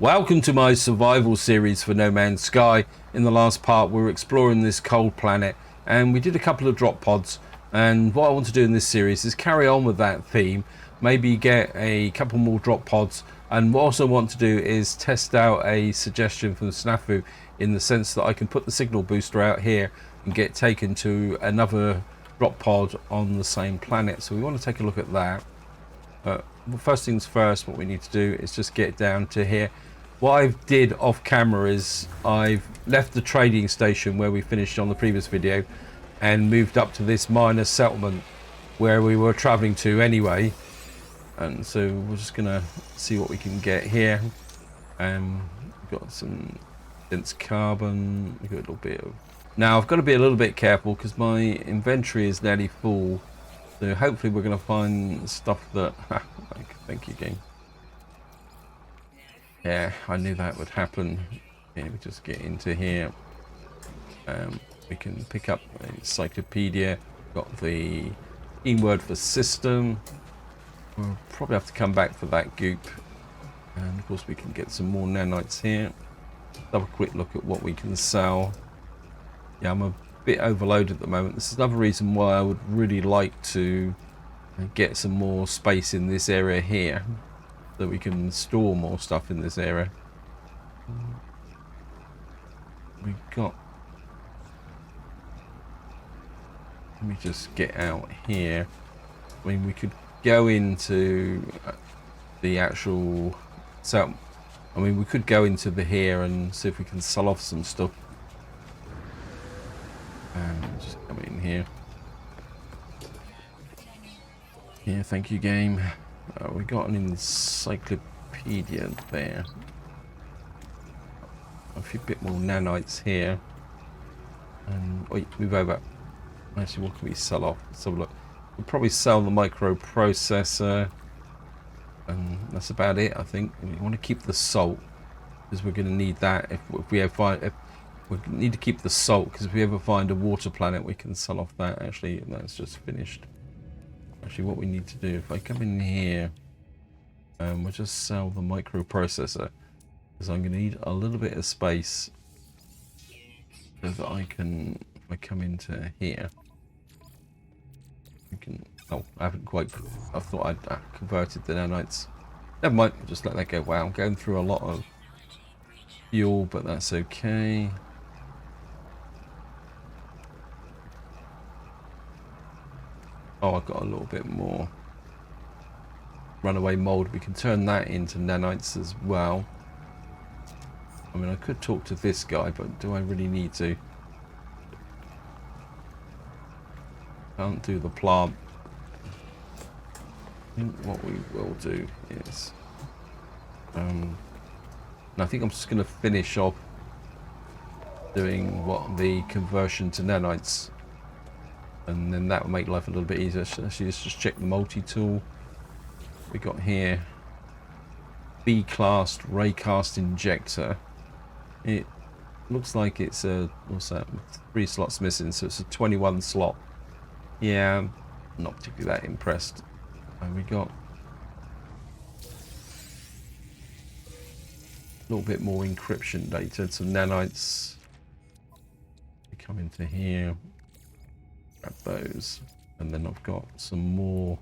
Welcome to my survival series for No Man's Sky. In the last part we were exploring this cold planet and we did a couple of drop pods, and what I want to do in this series is carry on with that theme, maybe get a couple more drop pods, and what I also want to do is test out a suggestion from Snafu in the sense that I can put the signal booster out here and get taken to another drop pod on the same planet. So we want to take a look at that. Well, first things first, what we need to do is just get down to here. What I did off camera is I've left the trading station where we finished on the previous video and moved up to this minor settlement where we were traveling to anyway. And so we're just gonna see what we can get here. We've got some dense carbon, we've got a little bit of... Now I've got to be a little bit careful because my inventory is nearly full. So hopefully we're going to find stuff that... Thank you, game. Yeah, I knew that would happen. Yeah, we just get into here. We can pick up an encyclopedia. Got the keyword for system. We'll probably have to come back for that goop. And of course we can get some more nanites here. Have a quick look at what we can sell. Yeah, I'm a bit overloaded at the moment. This is another reason why I would really like to get some more space in this area here, so we can store more stuff in this area. We've got... Let me just get out here. I mean, we could go into the actual... So, I mean, we could go into the here and see if we can sell off some stuff. Just come in here. Yeah, thank you, game. We got an encyclopedia there. A few bit more nanites here. And wait, move over. Actually, what can we sell off? Let's have a look. We'll probably sell the microprocessor, and that's about it, I think. We want to keep the salt because we're going to need that if we ever find. We need to keep the salt because if we ever find a water planet, we can sell off that. Actually, that's just finished. Actually, what we need to do, if I come in here, we'll just sell the microprocessor because I'm going to need a little bit of space so that I can, if I come into here, I can, oh, I haven't quite, I thought I'd converted the nanites. Never mind, I'll just let that go. Wow, I'm going through a lot of fuel, but that's okay. Oh, I've got a little bit more runaway mold. We can turn that into nanites as well. I mean, I could talk to this guy, but do I really need to? Can't do the plant. I think what we will do is... and I think I'm just going to finish off doing what the conversion to nanites. And then that will make life a little bit easier. Actually, let's just check the multi-tool. We got here B-class raycast injector. It looks like it's a, what's that? 3 slots missing, so it's a 21 slot. Yeah, I'm not particularly that impressed. And we got a little bit more encryption data, some nanites. We come into here. Grab those, and then I've got some more.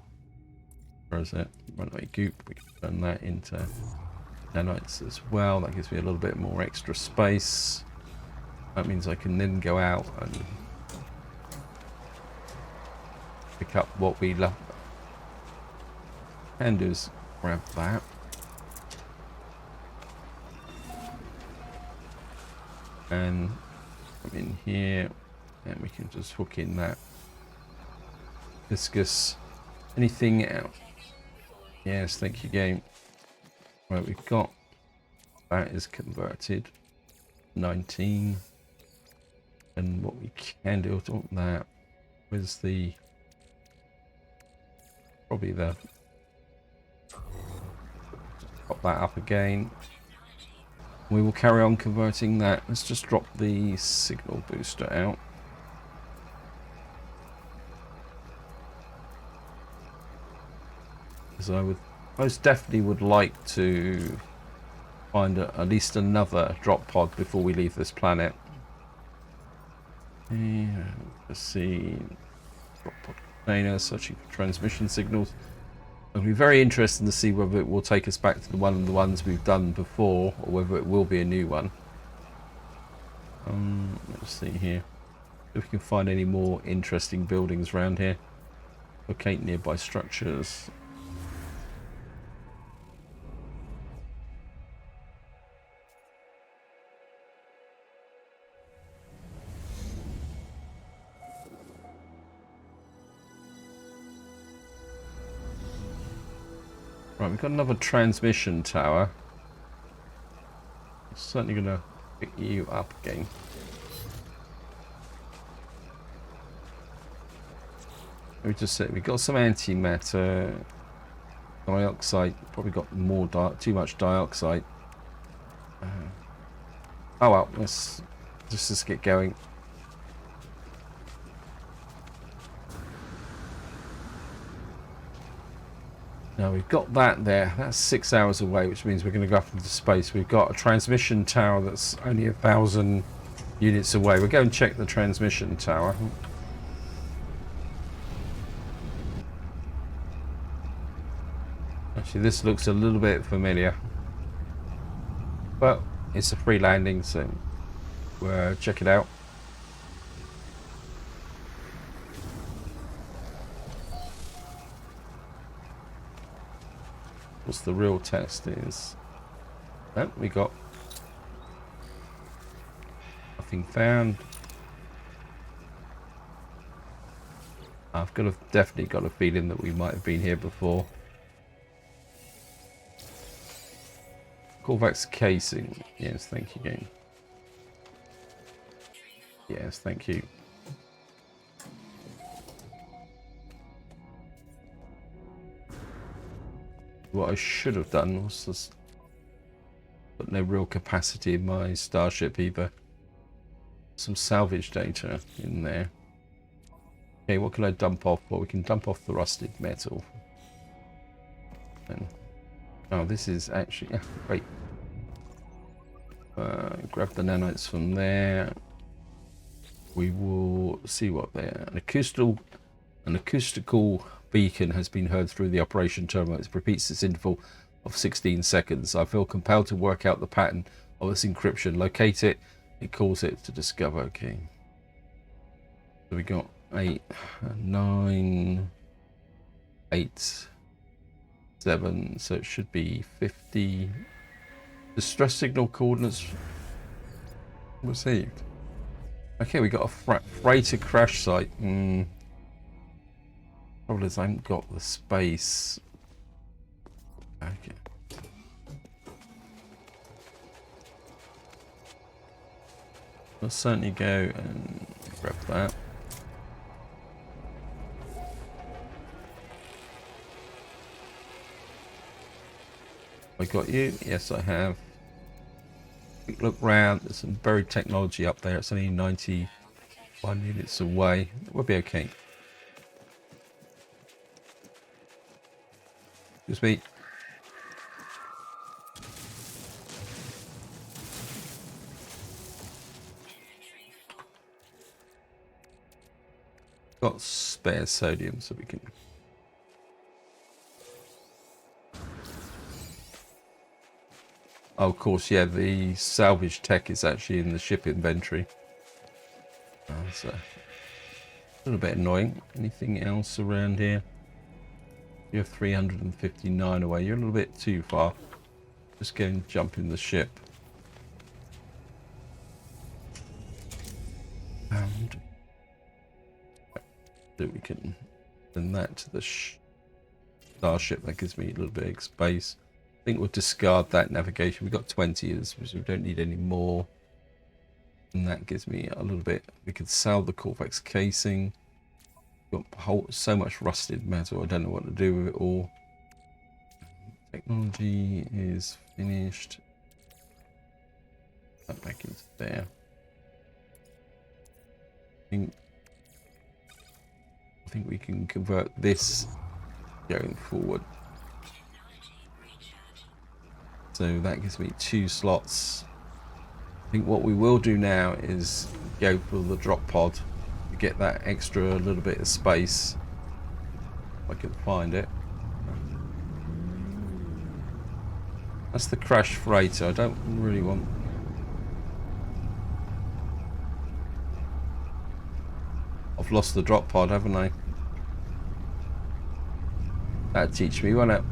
Where is it? Runaway goop. We can turn that into nanites as well. That gives me a little bit more extra space. That means I can then go out and pick up what we love. And do is grab that. And come in here, and we can just hook in that. Discus. Anything out? Yes, thank you, game. Right, we've got that is converted 19, and what we can do on that is the probably the pop that up again. We will carry on converting that. Let's just drop the signal booster out. Because I would most definitely would like to find at least another drop pod before we leave this planet. Yeah, let's see. Drop pod container, searching for transmission signals. It'll be very interesting to see whether it will take us back to the ones we've done before, or whether it will be a new one. Let's see here. If we can find any more interesting buildings around here. Locate nearby structures. Right, we've got another transmission tower. I'm certainly going to pick you up again. We just said we've got some antimatter, dioxide. Probably got more too much dioxide. Oh well, let's just get going. Now we've got that there. That's 6 hours away, which means we're going to go up into space. We've got a transmission tower that's only 1,000 units away. We'll go and check the transmission tower. Actually, this looks a little bit familiar. Well, it's a free landing, so we'll check it out. What's the real test is? Oh, we got nothing found. I've definitely got a feeling that we might have been here before. Corvax casing. Yes, thank you again. Yes, thank you. What I should have done was just put no real capacity in my starship either. Some salvage data in there. Okay, what can I dump off? Well, we can dump off the rusted metal. And, oh, this is actually... wait. Grab the nanites from there. We will see what they're... An acoustical beacon has been heard through the operation terminal. It repeats this interval of 16 seconds. I feel compelled to work out the pattern of this encryption. Locate it. It calls it to discover. Okay. So we got 8, 9, 8, 7. So it should be 50. Distress signal coordinates received. Okay, we got a freighter crash site. Problem is I haven't got the space. Okay. I'll certainly go and grab that. I got you? Yes, I have. Quick look round. There's some buried technology up there. It's only 91 units away. We'll be okay. Excuse me. Got spare sodium, so we can. Oh, of course, yeah. The salvage tech is actually in the ship inventory. So a little bit annoying. Anything else around here? You're 359 away. You're a little bit too far. Just go and jump in the ship. And so we can send that to the starship. That gives me a little bit of space. I think we'll discard that navigation. We've got 20, so we don't need any more. And that gives me a little bit. We could sell the Corvex casing. Got so much rusted metal. I don't know what to do with it all. Technology is finished. That back into there. I think we can convert this going forward. So that gives me 2 slots. I think what we will do now is go for the drop pod to get that extra little bit of space. If I can find it. That's the crash freighter. I don't really want... I've lost the drop pod, haven't I? That'd teach me, won't it?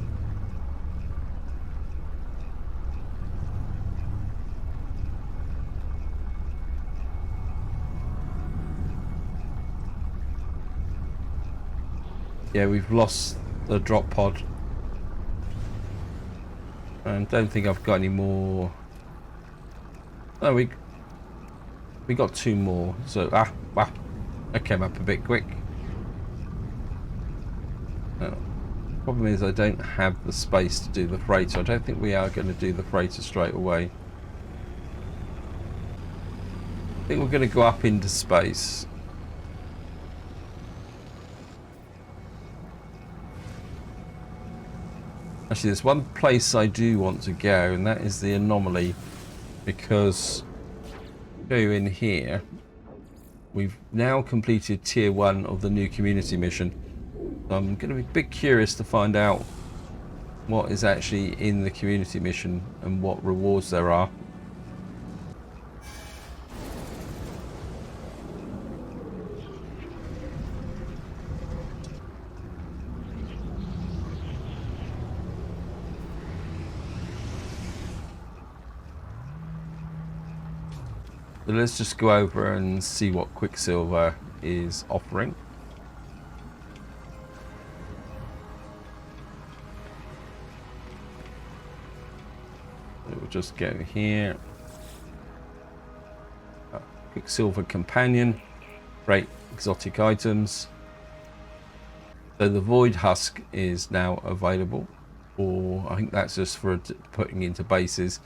Yeah, we've lost the drop pod. And don't think I've got any more. Oh, we got 2 more. So wow, that came up a bit quick. Problem is I don't have the space to do the freighter. I don't think we are going to do the freighter straight away. I think we're going to go up into space. Actually, there's one place I do want to go, and that is the anomaly, because go in here. We've now completed tier 1 of the new community mission. I'm going to be a bit curious to find out what is actually in the community mission and what rewards there are. So let's just go over and see what Quicksilver is offering. We'll just go here. Quicksilver Companion. Great exotic items. So the Void Husk is now available. Or I think that's just for putting into bases.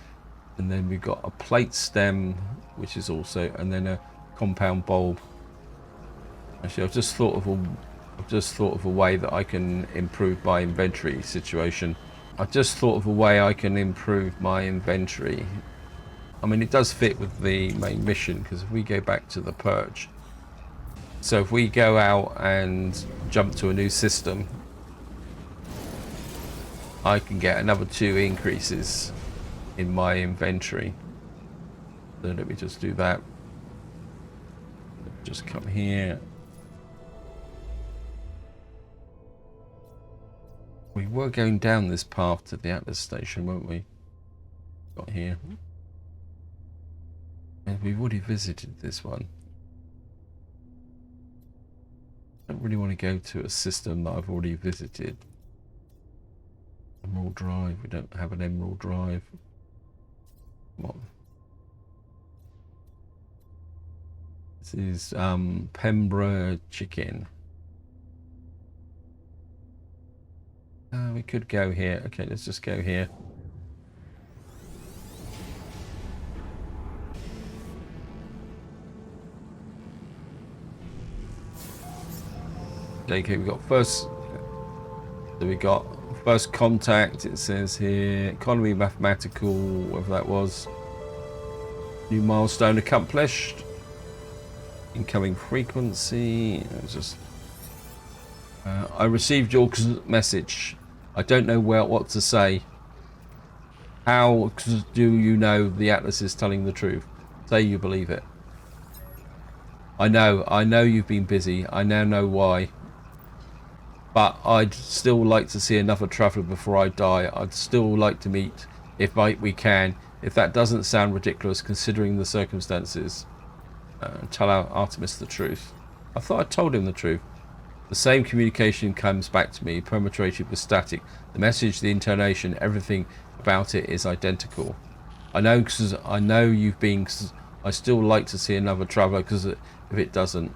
And then we've got a plate stem, which is also, and then a compound bulb. Actually, I've just thought of a way that I can improve my inventory situation. I've just thought of a way I can improve my inventory. I mean, it does fit with the main mission, because if we go back to the perch, so if we go out and jump to a new system, I can get another 2 increases in my inventory. So let me just do that. Just come here. We were going down this path to the Atlas station, weren't we? Got here. And we've already visited this one. I don't really want to go to a system that I've already visited. Emerald Drive. We don't have an Emerald Drive. Come on. This is Pembroke Chicken. We could go here. Okay, let's just go here. Okay, we got first. So we got first contact. It says here economy mathematical, whatever that was. New milestone accomplished. Incoming frequency. It was just. I received your message. I don't know what to say. How do you know the Atlas is telling the truth? Say you believe it. I know you've been busy. I now know why. But I'd still like to see another traveller before I die. I'd still like to meet, if we can. If that doesn't sound ridiculous, considering the circumstances. Tell Artemis the truth. I thought I told him the truth. The same communication comes back to me, perpetrated with static. The message, the intonation, everything about it is identical. I know because I know you've been. I still like to see another traveller, because if it doesn't,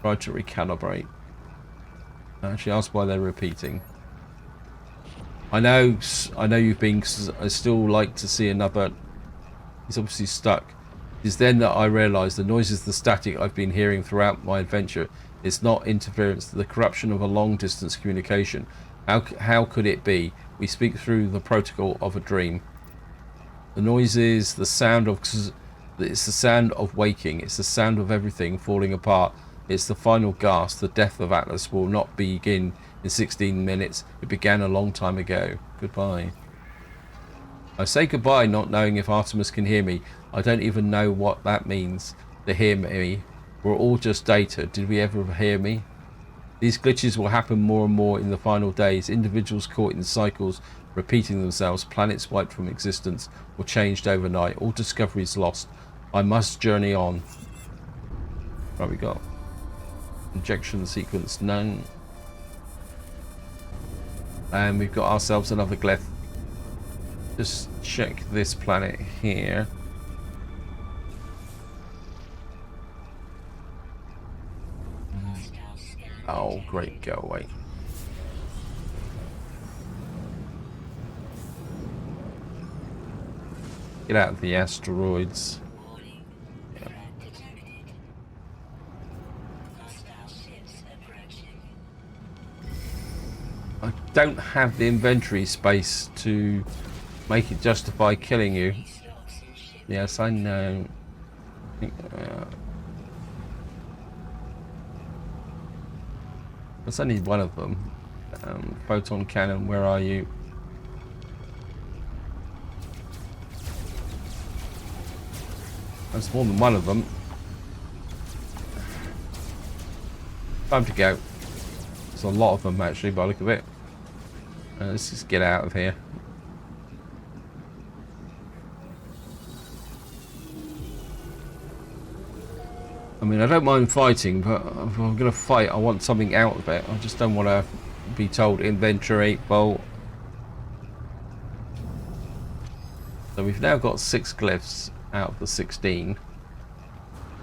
try to recalibrate. Actually, ask why they're repeating. I know you've been. I still like to see another. He's obviously stuck. It's then that I realised the noises, the static I've been hearing throughout my adventure. It's not interference, the corruption of a long-distance communication. How could it be? We speak through the protocol of a dream. The noises, the sound of... It's the sound of waking. It's the sound of everything falling apart. It's the final gasp. The death of Atlas will not begin in 16 minutes. It began a long time ago. Goodbye. I say goodbye not knowing if Artemis can hear me. I don't even know what that means, to hear me. We're all just data. Did we ever hear me? These glitches will happen more and more in the final days. Individuals caught in cycles repeating themselves. Planets wiped from existence or changed overnight. All discoveries lost. I must journey on. Right, we got injection sequence none. And we've got ourselves another glyph. Just check this planet here. Oh, great, go away. Get out of the asteroids. Yeah. I don't have the inventory space to make it justify killing you. Yes, I know. There's only one of them. Photon cannon, where are you? There's more than one of them. Time to go. There's a lot of them actually by the look of it. Let's just get out of here. I mean, I don't mind fighting, but if I'm going to fight, I want something out of it. I just don't want to be told inventory bolt. So we've now got 6 glyphs out of the 16.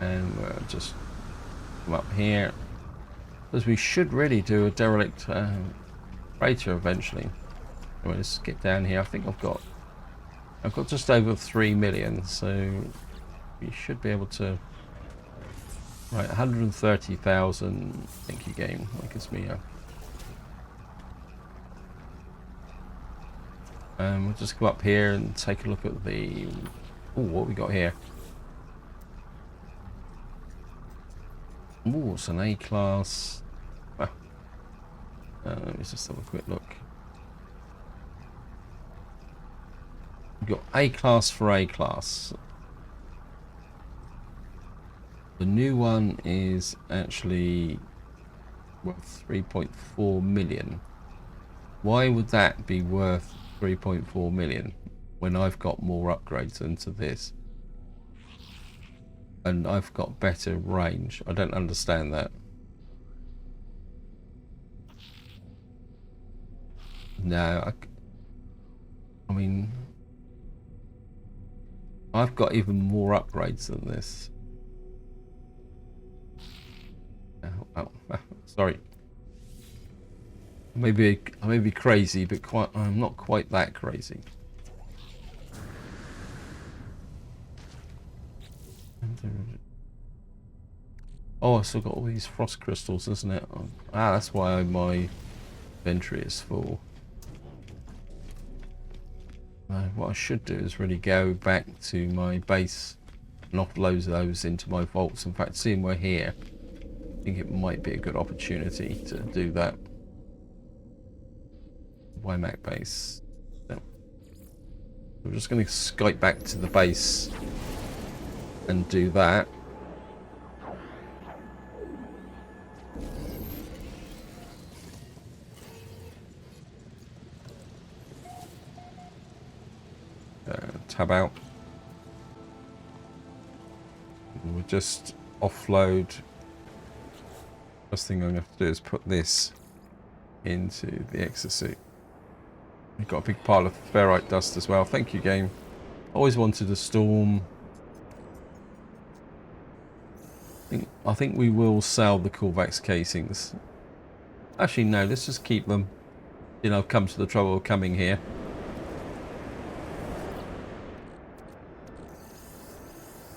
And we'll just come up here. Because we should really do a derelict freighter eventually. Let's get down here. I think I've got just over 3 million, so we should be able to. Right, 130,000. Thank you, game. That gives me a. We'll just go up here and take a look at the. Oh, what we got here? Oh, it's an A class. Ah. Let me just have a quick look. We've got A class for A class. The new one is actually worth 3.4 million. Why would that be worth 3.4 million when I've got more upgrades into this? And I've got better range. I don't understand that. No, I mean, I've got even more upgrades than this. Oh, sorry. I may be crazy, but I'm not quite that crazy. Oh, I still got all these frost crystals, isn't it? Ah, that's why my inventory is full. What I should do is really go back to my base and offload those into my vaults. In fact, seeing we're here, I think it might be a good opportunity to do that. YMAC base. No. We're just going to Skype back to the base and do that. Tab out. We'll just offload. First thing I'm going to have to do is put this into the exosuit. We've got a big pile of ferrite dust as well. Thank you, game. Always wanted a storm. I think we will sell the Corvax casings. Actually, no. Let's just keep them. You know, I've come to the trouble of coming here.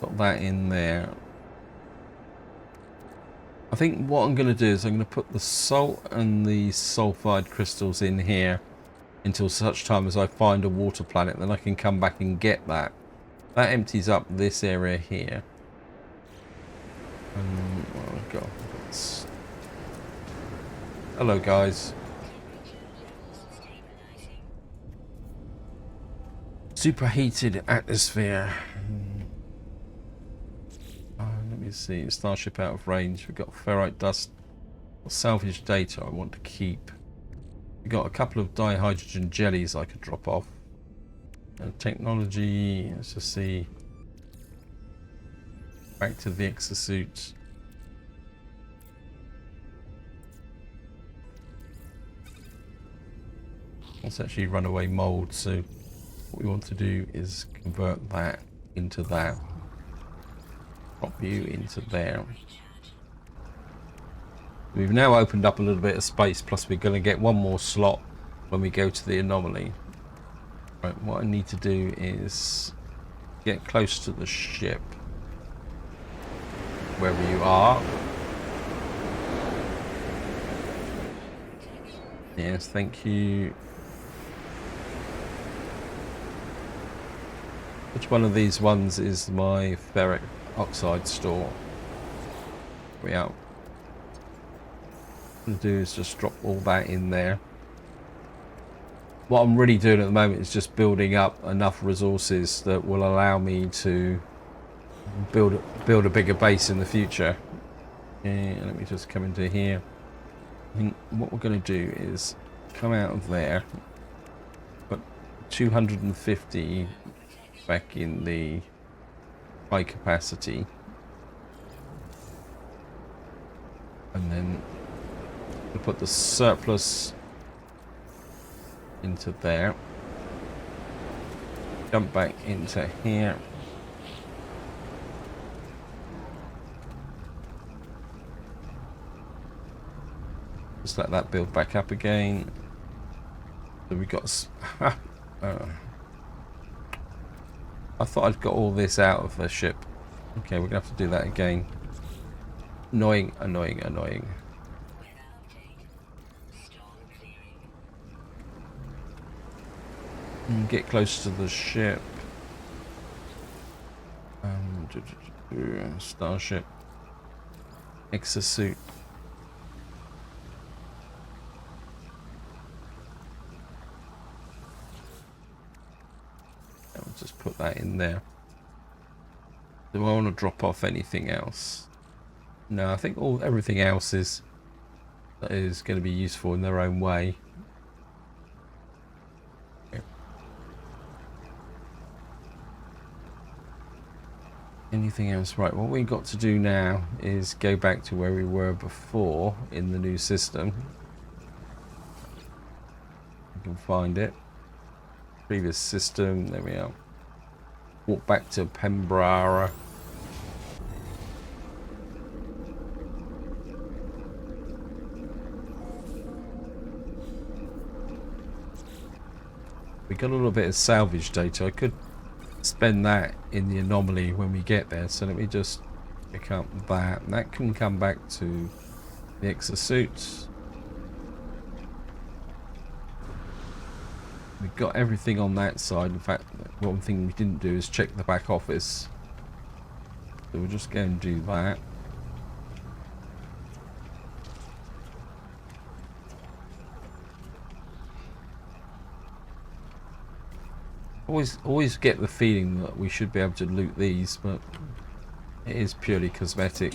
Got that in there. I think what I'm going to do is I'm going to put the salt and the sulfide crystals in here until such time as I find a water planet. Then I can come back and get that. That empties up this area here. What have we got? Hello, guys. Superheated atmosphere. Let me see. Starship out of range. We've got ferrite dust. Salvage data I want to keep. We've got a couple of dihydrogen jellies I could drop off. Technology. Let's just see. Back to the exosuit. Let's actually runaway mold. So what we want to do is convert that into that. Drop you into there. We've now opened up a little bit of space, plus we're going to get one more slot when we go to the anomaly. Right, what I need to do is get close to the ship. Wherever you are. Yes, thank you. Which one of these ones is my ferric oxide store? We out. What I'm going to do is just drop all that in there. What I'm really doing at the moment is just building up enough resources that will allow me to build a bigger base in the future. And let me just come into here. I think what we're going to do is come out of there, put 250 back in the high capacity, and then we'll put the surplus into there, jump back into here. Just let that build back up again. So we got. I thought I'd got all this out of the ship. Okay, we're gonna have to do that again. Annoying, annoying, annoying. And get close to the ship. Starship. Exosuit. I'll just put that in there. Do I want to drop off anything else? No, I think everything else is going to be useful in their own way. Okay. Anything else? Right, what we've got to do now is go back to where we were before in the new system. You can find it. Previous system, there we are. Walk back to Pembrara. We got a little bit of salvage data. I could spend that in the anomaly when we get there. So let me just pick up that. And that can come back to the exosuits. We've got everything on that side. In fact, one thing we didn't do is check the back office. So we'll just go and do that. Always get the feeling that we should be able to loot these, but it is purely cosmetic.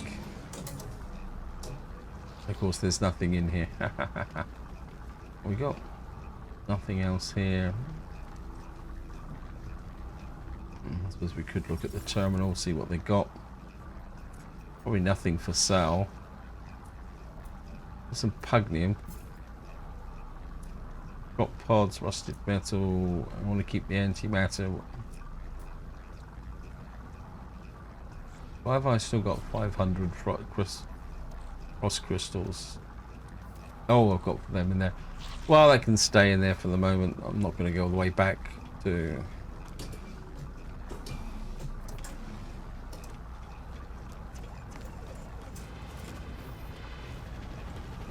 Of course, there's nothing in here. We got nothing else here. I suppose we could look at the terminal, see what they got. Probably nothing for sale. There's some pugnium. Drop pods, rusted metal. I want to keep the antimatter. Why have I still got 500 frost crystals? Oh, I've got them in there. Well, they can stay in there for the moment. I'm not going to go all the way back to...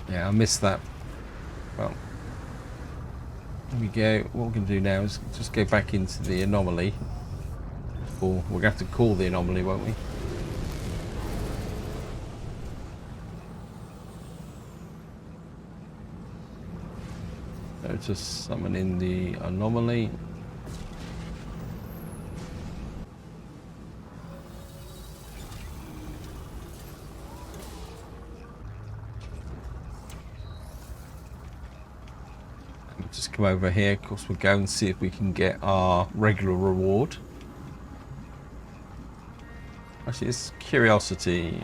Yeah, I missed that. Well, There we go. What we're going to do now is just go back into the anomaly. Or we're going to have to call the anomaly, won't we? So just summon in the anomaly. Just come over here. Of course, we'll go and see if we can get our regular reward. Actually, it's curiosity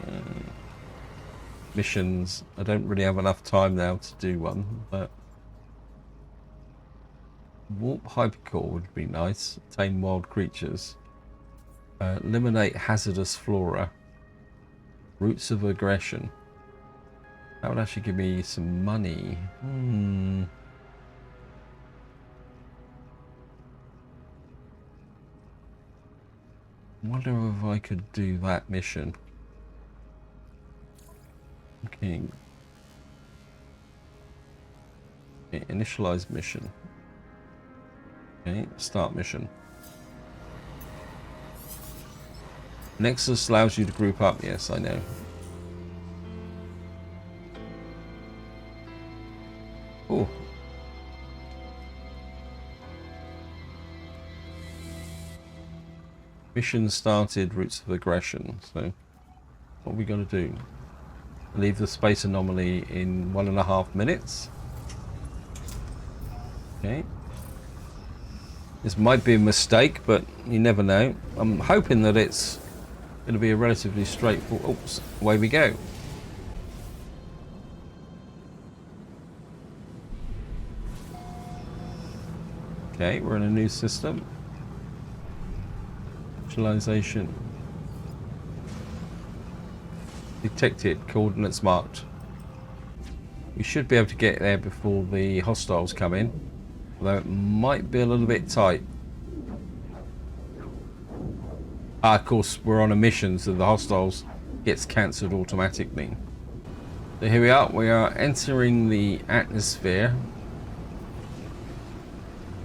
missions. I don't really have enough time now to do one, but warp hypercore would be nice. Tame wild creatures. Eliminate hazardous flora. Roots of aggression. That would actually give me some money. Wonder if I could do that mission. Okay. Okay, initialize mission. Okay, start mission. Nexus allows you to group up. Yes, I know. Oh. Mission started, roots of aggression. So, what are we going to do? Leave the space anomaly in 1.5 minutes. Okay. This might be a mistake, but you never know. I'm hoping that it's going to be a relatively straightforward... Oops, away we go. Okay, we're in a new system. Visualization. Detected, coordinates marked. We should be able to get there before the hostiles come in, although it might be a little bit tight. Of course, we're on a mission, so the hostiles gets cancelled automatically. So here we are entering the atmosphere.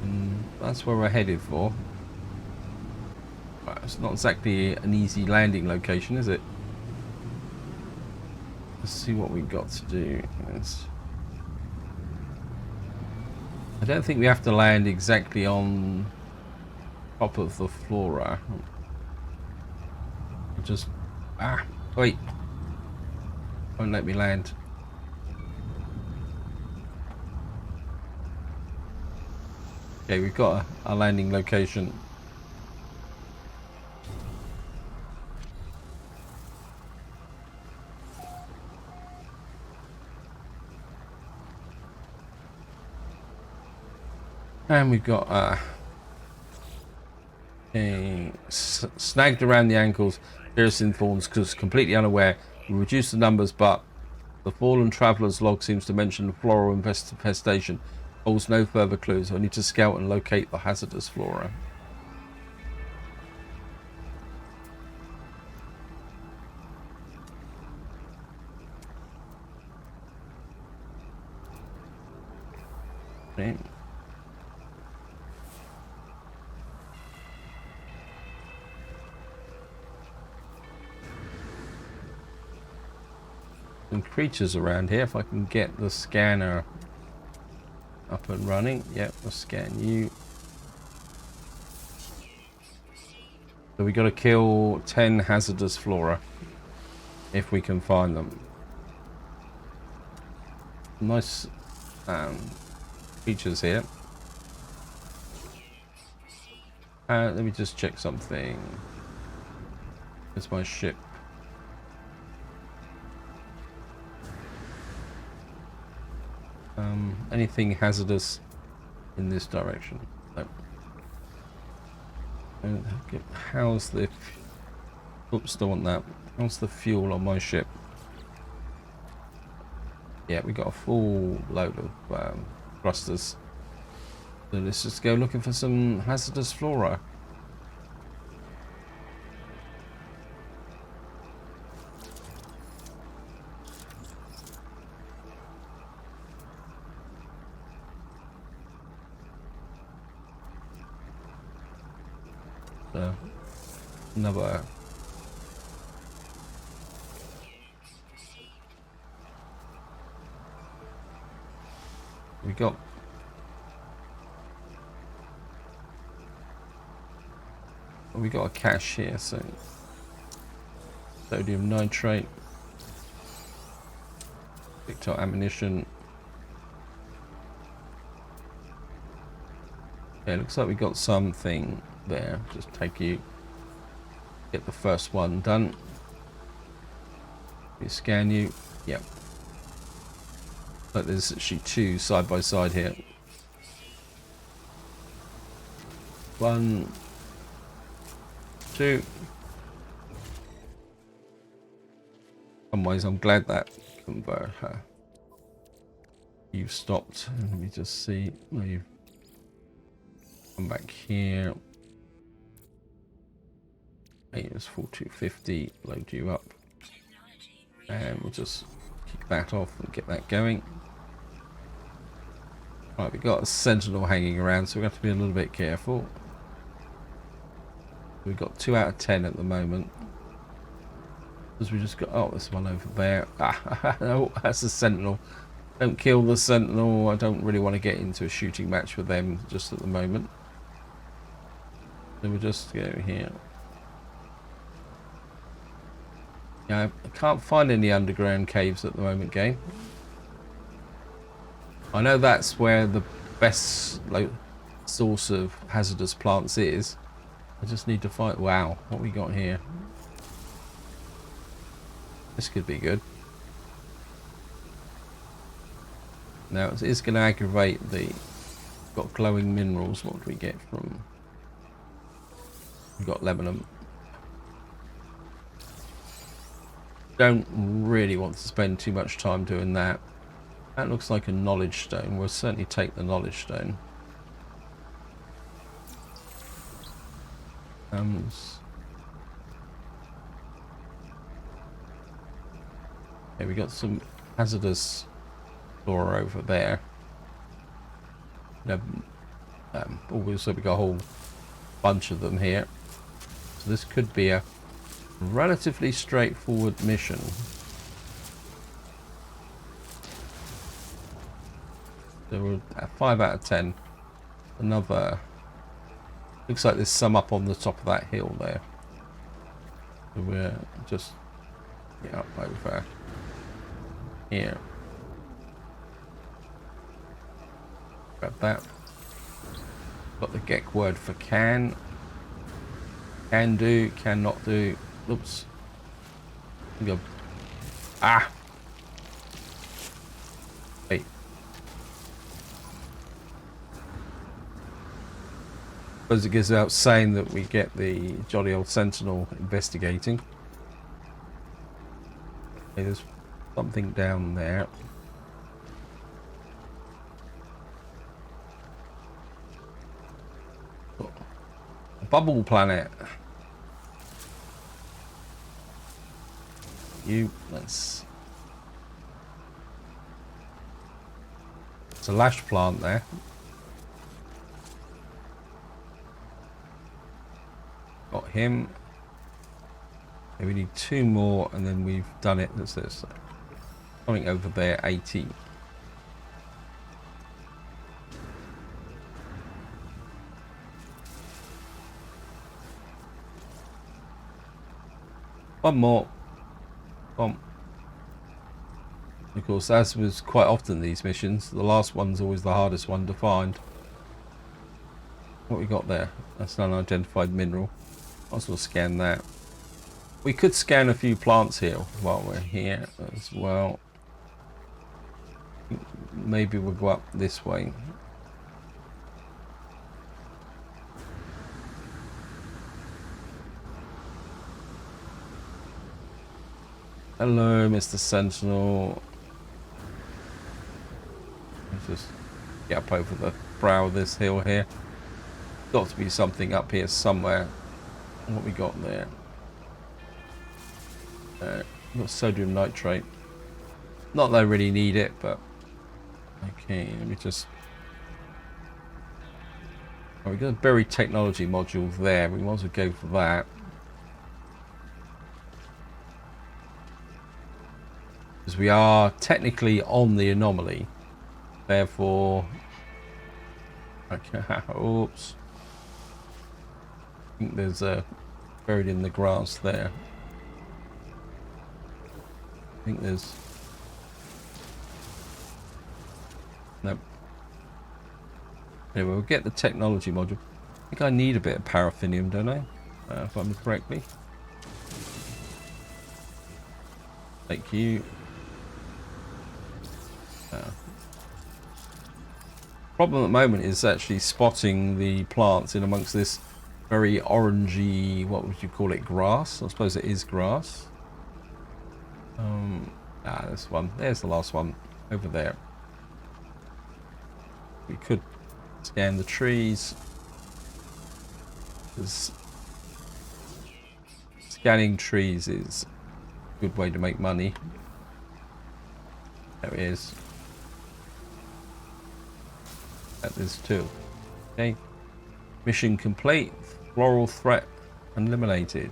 And that's where we're headed for. It's not exactly an easy landing location, is it? Let's see what we've got to do. Yes. I don't think we have to land exactly on top of the flora. Just... wait. Won't let me land. Okay, we've got a landing location. And we've got snagged around the ankles, piercing thorns, because completely unaware. We reduce the numbers, but the fallen traveller's log seems to mention floral infestation. Holds no further clues. I need to scout and locate the hazardous flora. Okay. Some creatures around here. If I can get the scanner up and running. Yep, I'll scan you. So we got to kill 10 hazardous flora if we can find them. Nice features here. Let me just check something. It's my ship. Anything hazardous in this direction? No. How's the... Oops, don't want that. How's the fuel on my ship? Yeah, we got a full load of thrusters. So let's just go looking for some hazardous flora. another. We got a cache here, so sodium nitrate, picked up ammunition. Yeah, looks like we got something there. Just take you, get the first one done. We scan you. Yep. But there's actually two side by side here. One, two. In some ways, I'm glad that converter. You've stopped. Let me just see. Oh, you've come back here. It's 4250. Load you up, and we'll just kick that off and get that going. Right, we've got a sentinel hanging around, so we have to be a little bit careful. We've got 2 out of 10 at the moment. Because we just got, oh, this one over there. Ah, no, that's a sentinel. Don't kill the sentinel. I don't really want to get into a shooting match with them just at the moment. So we'll just go here. Yeah, I can't find any underground caves at the moment, game. I know that's where the best source of hazardous plants is. I just need to find. Wow, what we got here? This could be good. Now it is going to aggravate the. Got glowing minerals. What do we get from? We've got lemon. Don't really want to spend too much time doing that. That looks like a knowledge stone. We'll certainly take the knowledge stone. Okay, we got some hazardous flora over there. Also we got a whole bunch of them here. So this could be a relatively straightforward mission. So we're at 5 out of 10. Another. Looks like there's some up on the top of that hill there. So we're just up over here. Grab that. Got the GEC word for can. Can do, cannot do. Oops. Go. Ah. Wait. Suppose it goes out saying that we get the jolly old sentinel investigating. Okay, there's something down there. A bubble planet. It's a lash plant there. Got him. Okay, we need 2 more and then we've done it. That's this. Something over there, 80. One more. Of course, as was quite often these missions, the last one's always the hardest one to find. What we got there? That's an unidentified mineral. Might as well scan that. We could scan a few plants here while we're here as well. Maybe we'll go up this way. Hello, Mr. Sentinel. Let's just get up over the brow of this hill here. Got to be something up here somewhere. What we got there? Got sodium nitrate. Not that I really need it, but okay. Let me just Oh, we've got a buried technology module there. We might as well go for that. Because we are technically on the anomaly. Therefore... Okay, oops. I think there's a buried in the grass there. I think there's... Nope. Anyway, we'll get the technology module. I think I need a bit of paraffinium, don't I? If I'm correctly. Thank you. Problem at the moment is actually spotting the plants in amongst this very orangey, what would you call it, grass? I suppose it is grass. This one. There's the last one over there. We could scan the trees. Because scanning trees is a good way to make money. There it is. That is too. Okay. Mission complete. Floral threat eliminated.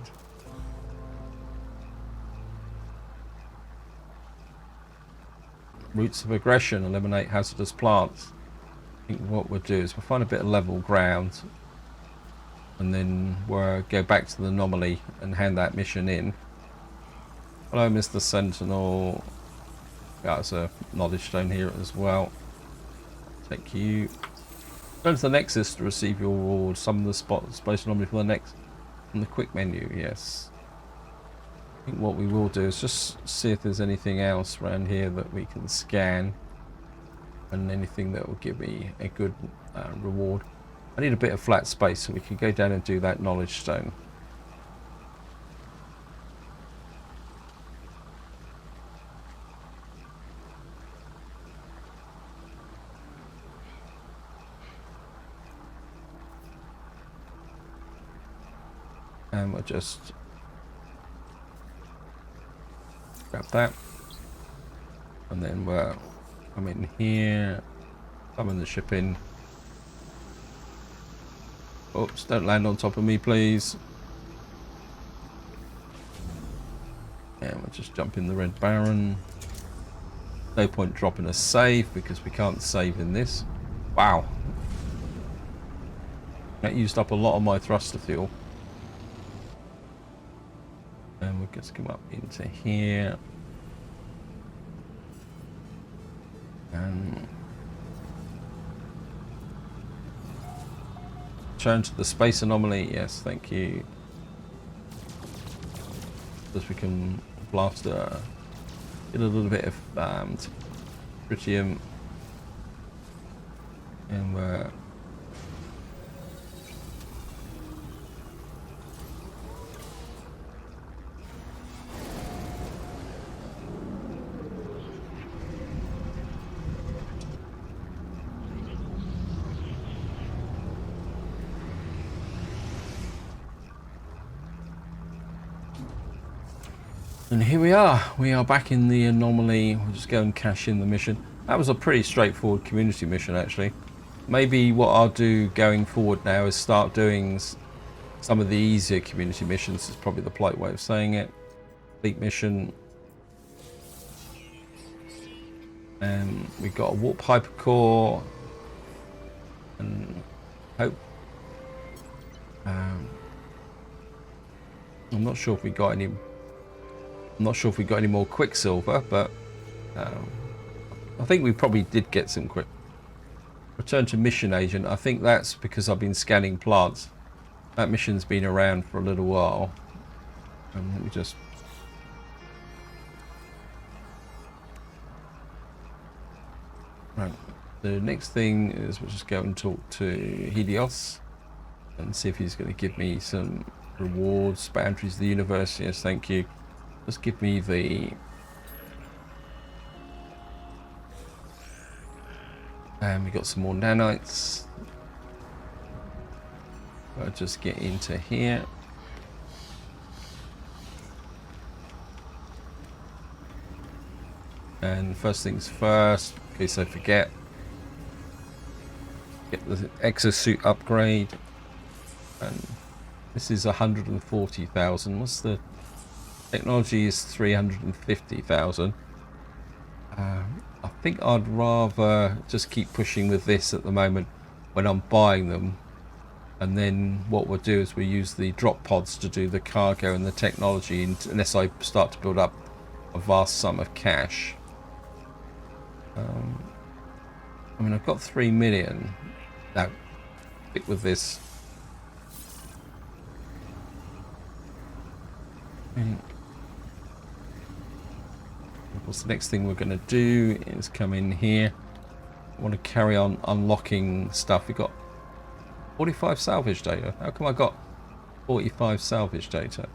Routes of aggression. Eliminate hazardous plants. I think what we'll do is we'll find a bit of level ground. And then we'll go back to the anomaly and hand that mission in. Hello, Mr. Sentinel. There's a knowledge stone here as well. Thank you. Go to the Nexus to receive your reward. Summon the space anomaly for the next from the quick menu. Yes. I think what we will do is just see if there's anything else around here that we can scan, and anything that will give me a good reward. I need a bit of flat space so we can go down and do that knowledge stone. And we'll just grab that, and then we'll come in here, summon the ship in. Oops, don't land on top of me, please. And we'll just jump in the Red Baron. No point dropping a save because we can't save in this. Wow. That used up a lot of my thruster fuel. And we'll just come up into here. And turn to the space anomaly. Yes, thank you. Because we can blast get a little bit of tritium, and we're and here we are back in the anomaly. We'll just go and cash in the mission. That was a pretty straightforward community mission, actually. Maybe what I'll do going forward now is start doing some of the easier community missions. Is probably the polite way of saying it. Fleet mission. And we've got a warp hypercore. And hope. I'm not sure if we got any. I'm not sure if we got any more Quicksilver, but I think we probably did get some quick. Return to mission agent. I think that's because I've been scanning plants. That mission's been around for a little while. Let me just. Right. The next thing is we'll just go and talk to Helios and see if he's going to give me some rewards. Boundaries of the universe. Yes, thank you. Just give me the and we got some more nanites. I'll just get into here. And first things first, in case I forget, Get the exosuit upgrade. And this is 140,000. What's the technology? Is 350,000. I think I'd rather just keep pushing with this at the moment when I'm buying them, and then what we'll do is we use the drop pods to do the cargo and the technology, unless I start to build up a vast sum of cash. I mean, I've got 3 million. Now, stick with this. What's the next thing we're going to do is come in here. I want to carry on unlocking stuff. We've got 45 salvage data. How come I got 45 salvage data?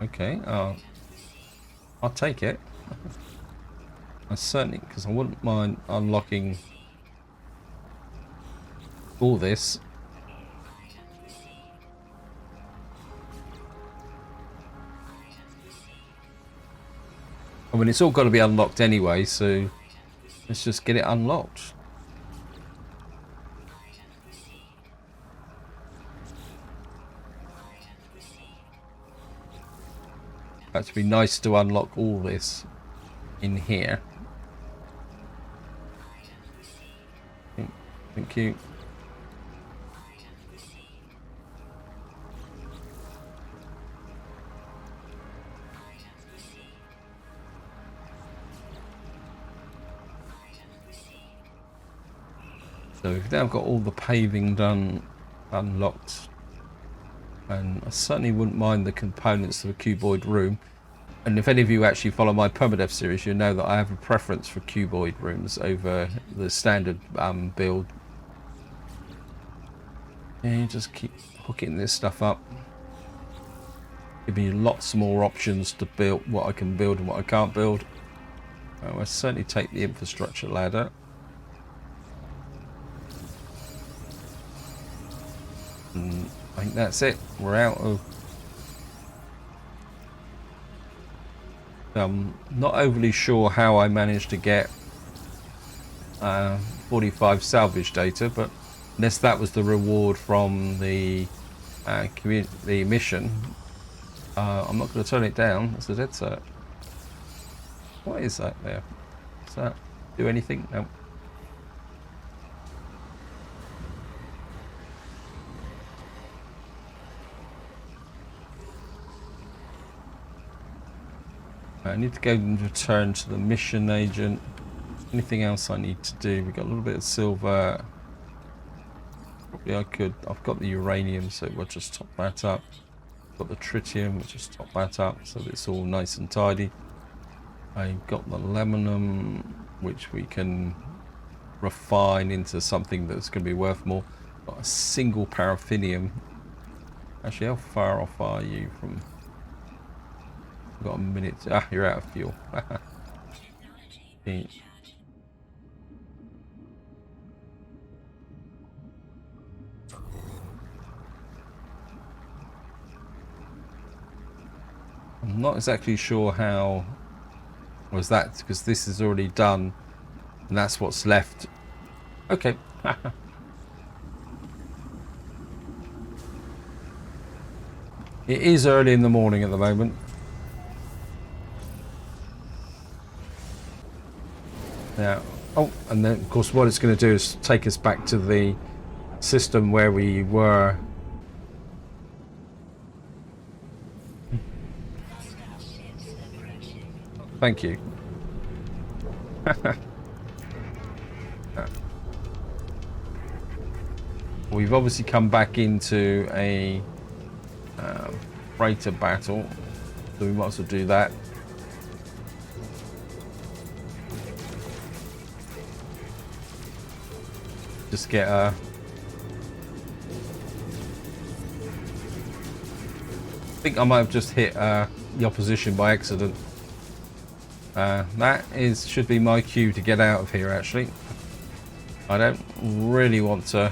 Okay, I'll take it. I certainly, because I wouldn't mind unlocking all this. I mean, it's all got to be unlocked anyway, so let's just get it unlocked. It'd be nice to unlock all this in here. Thank you. So we've now got all the paving done, unlocked, and I certainly wouldn't mind the components of a cuboid room. And if any of you actually follow my permadeath series, you know that I have a preference for cuboid rooms over the standard build. And you just keep hooking this stuff up. Give me lots more options to build what I can build and what I can't build. I certainly take the infrastructure ladder. And I think that's it. We're out of... I'm not overly sure how I managed to get 45 salvage data, but unless that was the reward from the mission, I'm not going to turn it down. It's a dead cert. What is that there? Does that do anything? No. I need to go and return to the mission agent. Anything else I need to do? We've got a little bit of silver. Probably I could. I've got the uranium, so we'll just top that up. Got the tritium, we'll just top that up so that it's all nice and tidy. I've got the aluminum, which we can refine into something that's going to be worth more. Got a single paraffinium. Actually, how far off are you from... Got a minute. Ah, you're out of fuel. Yeah. I'm not exactly sure how was that, because this is already done and that's what's left. Okay. It is early in the morning at the moment. Now, oh, and then of course what it's going to do is take us back to the system where we were. Thank you. We've obviously come back into a freighter battle, so we might as well do that. Just get a... I think I might have just hit the opposition by accident. That should be my cue to get out of here, actually. I don't really want to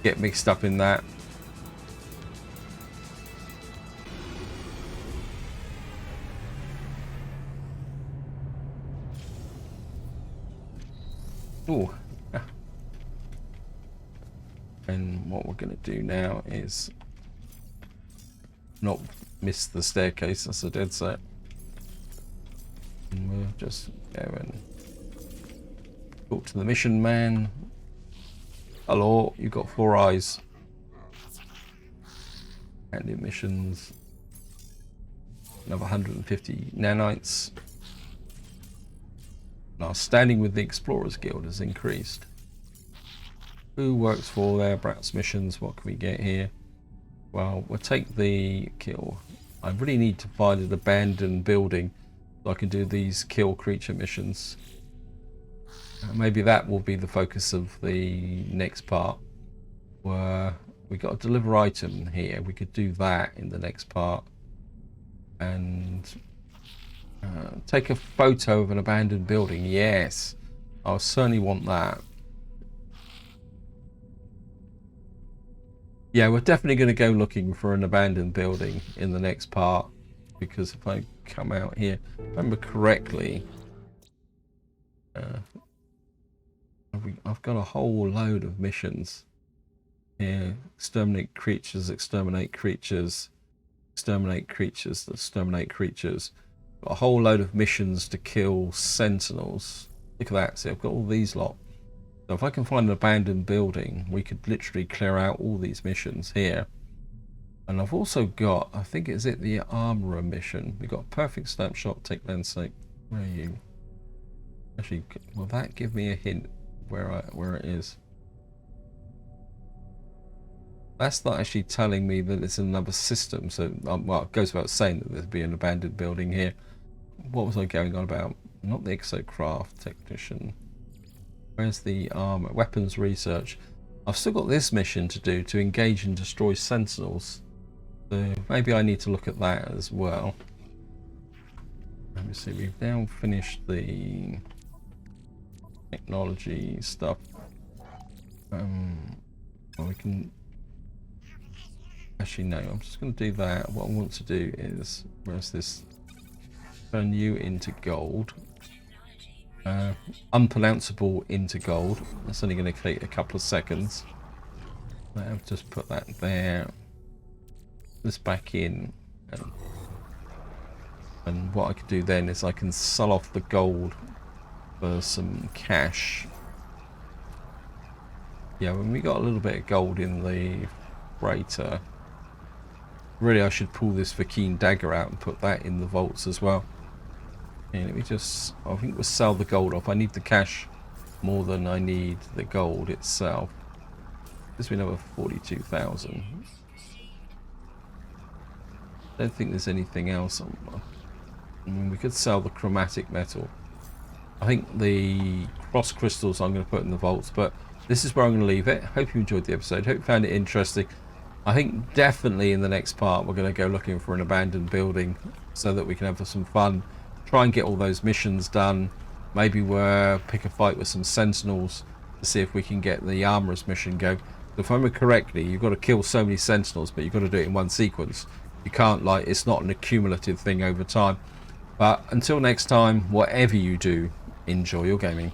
get mixed up in that. Ooh. And what we're going to do now is not miss the staircase. That's a dead set. And we'll just go and talk to the mission man. Hello, you got 4 eyes. And emissions. Another 150 nanites. And our standing with the Explorers Guild has increased. Who works for their Brats missions? What can we get here? Well, we'll take the kill. I really need to find an abandoned building so I can do these kill creature missions. Maybe that will be the focus of the next part, where we got to deliver item here. We could do that in the next part and take a photo of an abandoned building. Yes, I certainly want that. Yeah, we're definitely going to go looking for an abandoned building in the next part, because if I come out here, if I remember correctly, I've got a whole load of missions here. Exterminate creatures, exterminate creatures, exterminate creatures, exterminate creatures. Got a whole load of missions to kill sentinels. Look at that. See, I've got all these lot. So if I can find an abandoned building, we could literally clear out all these missions here. And I've also got, I think is it the armorer mission. We've got perfect snapshot, take landscape. Where are you? Actually, will that give me a hint where it is? That's not actually telling me that it's another system. So, well, it goes without saying that there'd be an abandoned building here. What was I going on about? Not the exocraft technician. Where's the armor? Weapons research. I've still got this mission to do to engage and destroy sentinels. So maybe I need to look at that as well. Let me see. We've now finished the technology stuff. Well, we can actually no. I'm just going to do that. What I want to do is, where's this? Turn you into gold. Unpronounceable into gold. That's only going to take a couple of seconds. I've just put that there. This back in, and what I could do then is I can sell off the gold for some cash. Yeah, when we got a little bit of gold in the freighter, really I should pull this Vakeen dagger out and put that in the vaults as well. Okay, let me just, I think we'll sell the gold off. I need the cash more than I need the gold itself. Gives me another 42,000. I don't think there's anything else. I mean, we could sell the chromatic metal. I think the cross crystals I'm going to put in the vaults, but this is where I'm going to leave it. Hope you enjoyed the episode. Hope you found it interesting. I think definitely in the next part we're going to go looking for an abandoned building so that we can have some fun. Try and get all those missions done. Maybe we'll pick a fight with some sentinels to see if we can get the armorer's mission going. If I remember correctly, you've got to kill so many sentinels, but you've got to do it in one sequence. You can't, like, it's not an accumulative thing over time. But until next time, whatever you do, enjoy your gaming.